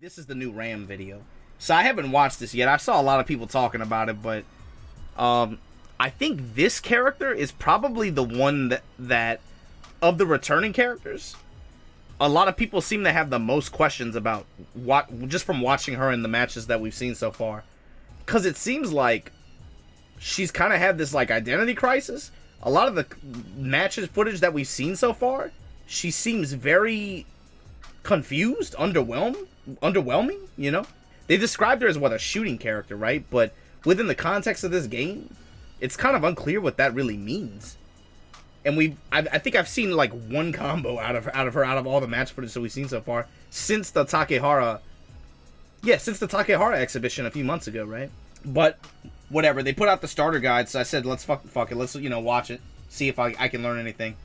This is the new Ram video. So I haven't watched this yet. I saw a lot of people talking about it, but I think this character is probably the one that of the returning characters, a lot of people seem to have the most questions about, what just from watching her in the matches that we've seen so far. Because it seems like she's kind of had this like identity crisis. A lot of the matches footage that we've seen so far, she seems very confused, underwhelming, you know? They described her as, what, a shooting character, right? But within the context of this game, it's kind of unclear what that really means. And I think I've seen like one combo out of her out of all the match footage that we've seen so far since the Takehara, since the Takehara exhibition a few months ago, right? But whatever, they put out the starter guide, so I said, let's fuck it, let's watch it, see if I can learn anything.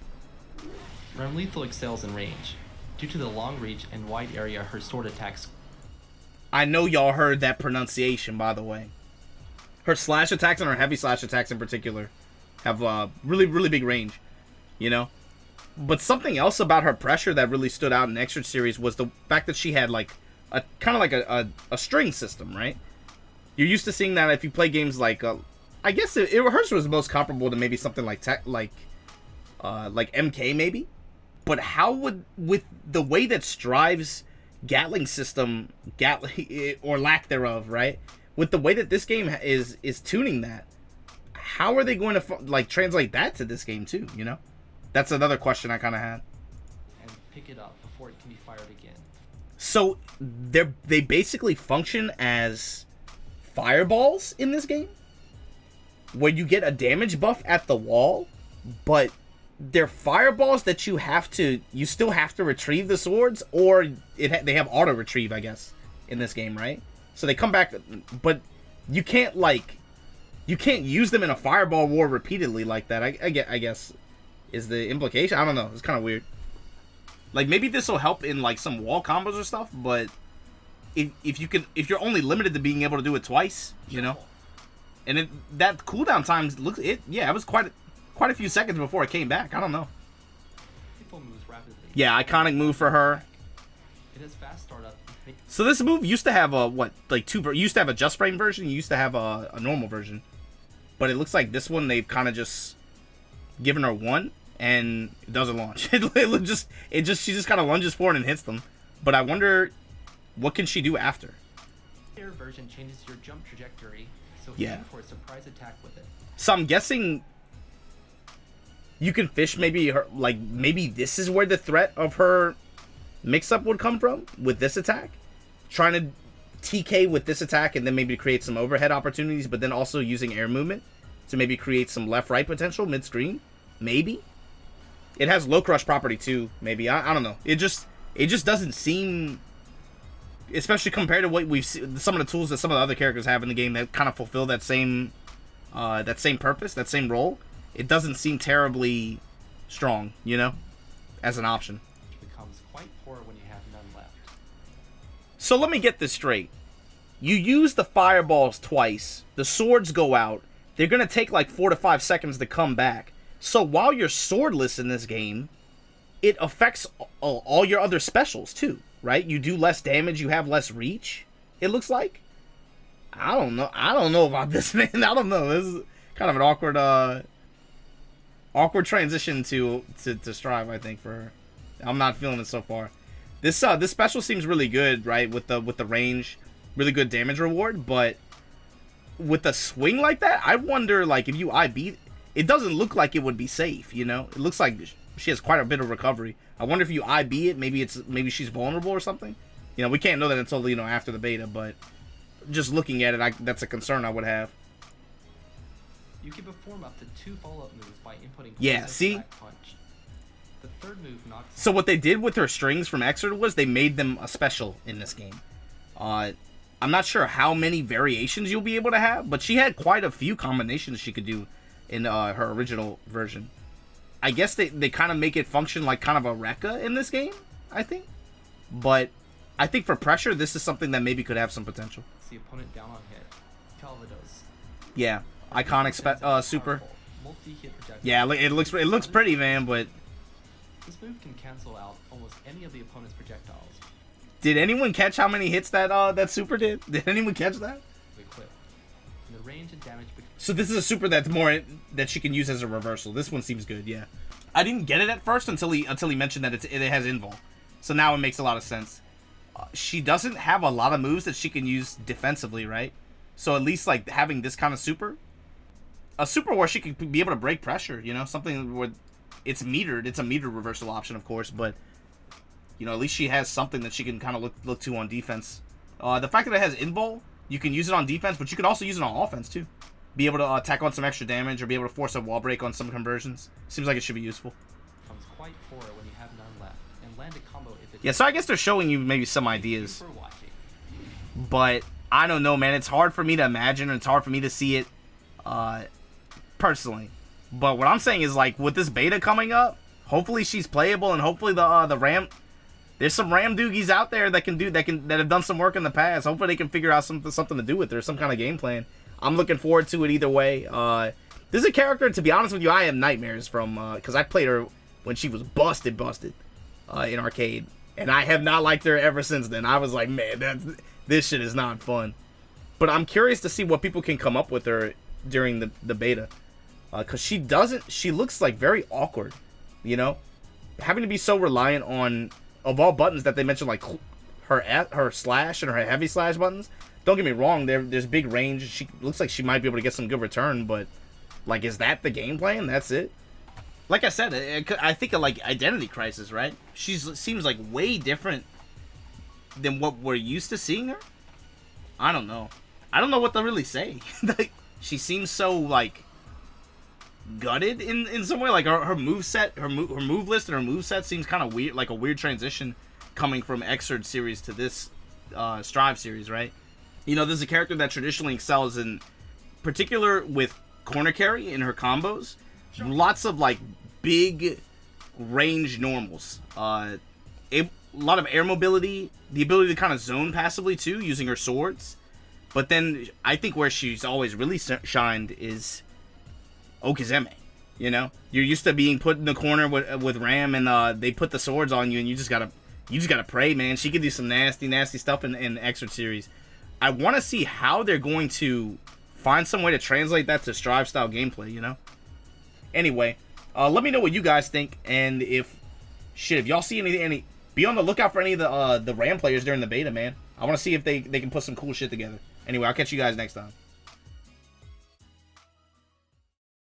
Ramlethal excels in range. Due to the long reach and wide area her sword attacks. I know y'all heard that pronunciation, by the way. Her slash attacks and her heavy slash attacks in particular have really, really big range, you know? But something else about her pressure that really stood out in the Extra series was the fact that she had like a kind of like a string system, right? You're used to seeing that if you play games like I guess hers was most comparable to maybe something like MK maybe. But how would, with the way that Strive's Gatling system, or lack thereof, right? With the way that this game is tuning that, how are they going to like translate that to this game too? You know, that's another question I kind of had. And pick it up before it can be fired again. So they basically function as fireballs in this game, where you get a damage buff at the wall, but they're fireballs that you still have to retrieve the swords, or they have auto retrieve, I guess, in this game, right? So they come back, but you can't use them in a fireball war repeatedly like that. I guess is the implication. I don't know. It's kind of weird. Like, maybe this will help in like some wall combos or stuff, but if you're only limited to being able to do it twice, you know, and that cooldown times it was quite a few seconds before it came back. I don't know. Moves rapidly. Yeah, iconic move for her. It has fast startup. So this move used to have used to have a just frame version, you used to have a normal version. But it looks like this one they've kind of just given her one and it doesn't launch. She just kind of lunges forward and hits them. But I wonder, what can she do after? Air version changes your jump trajectory, so yeah, aim for a surprise attack with it. So I'm guessing you can fish maybe this is where the threat of her mix-up would come from with this attack. Trying to TK with this attack and then maybe create some overhead opportunities, but then also using air movement to maybe create some left-right potential mid-screen. Maybe. It has low crush property too, maybe. I don't know. It just doesn't seem, especially compared to what we've seen, some of the tools that some of the other characters have in the game that kind of fulfill that same purpose, that same role. It doesn't seem terribly strong, you know, as an option. It becomes quite poor when you have none left. So let me get this straight. You use the fireballs twice, the swords go out, they're going to take like 4 to 5 seconds to come back. So while you're swordless in this game, it affects all your other specials too, right? You do less damage, you have less reach, it looks like. I don't know about this, man. I don't know. This is kind of an awkward transition to Strive, I think, for her. I'm not feeling it so far. This special seems really good, right? With the range, really good damage reward, but with a swing like that, I wonder, like, if you IB, it doesn't look like it would be safe, you know? It looks like she has quite a bit of recovery. I wonder if you IB it, maybe she's vulnerable or something. You know, we can't know that until, after the beta, but just looking at it, that's a concern I would have. You can perform up to 2 follow-up moves by inputting Black punch. The third move knocks. So what they did with her strings from Extra was they made them a special in this game. I'm not sure how many variations you'll be able to have, but she had quite a few combinations she could do in her original version. I guess they kind of make it function like kind of a Rekka in this game, I think. But I think for pressure, this is something that maybe could have some potential. The opponent down on hit. Calvados. Yeah. Iconic super. Multi-hit projectile. Yeah, it looks pretty, man, but this move can cancel out almost any of the opponent's projectiles. Did anyone catch how many hits that that super did? Did anyone catch that? Equip. And the range and damage. So this is a super that's more that she can use as a reversal. This one seems good, yeah. I didn't get it at first until he mentioned that it has invul. So now it makes a lot of sense. She doesn't have a lot of moves that she can use defensively, right? So at least like having this kind of super, a super where she could be able to break pressure, you know, something where it's metered. It's a metered reversal option, of course, but you know, at least she has something that she can kind of look to on defense. The fact that it has invul, you can use it on defense, but you can also use it on offense too. Be able to attack on some extra damage or be able to force a wall break on some conversions. Seems like it should be useful. Becomes quite poor when you have none left, and land a combo if it. Yeah, so I guess they're showing you maybe some ideas. For watching. But I don't know, man. It's hard for me to imagine, and it's hard for me to see it personally. But what I'm saying is, like, with this beta coming up, hopefully she's playable, and hopefully the Ram, there's some Ram doogies out there that have done some work in the past. Hopefully they can figure out something to do with her, some kind of game plan. I'm looking forward to it either way. This is a character, to be honest with you, I have nightmares from, because I played her when she was busted in arcade, and I have not liked her ever since then. I was like, man, this shit is not fun. But I'm curious to see what people can come up with her during the beta, because she looks like very awkward, you know, having to be so reliant on, of all buttons that they mentioned, like her slash and her heavy slash buttons. Don't get me wrong, there's big range. She looks like she might be able to get some good return, but like, is that the game plan? That's it? Like I said, I think of like Identity Crisis, right? She seems like way different than what we're used to seeing her. I don't know. I don't know what to really say. Like, she seems so like gutted in some way. Like her move set, her move list, and her move set seems kind of weird, like a weird transition coming from Xrd series to this Strive series, right? You know, this is a character that traditionally excels in particular with corner carry in her combos. Sure. Lots of like big range normals. A lot of air mobility, the ability to kind of zone passively too, using her swords. But then I think where she's always really shined is Okizeme. You know, you're used to being put in the corner with Ram, and they put the swords on you, and you just gotta pray, man. She could do some nasty stuff in the Xrd series. I want to see how they're going to find some way to translate that to Strive style gameplay, you know? Anyway, let me know what you guys think, and if y'all see any, be on the lookout for any of the Ram players during the beta, man. I want to see if they can put some cool shit together. Anyway, I'll catch you guys next time.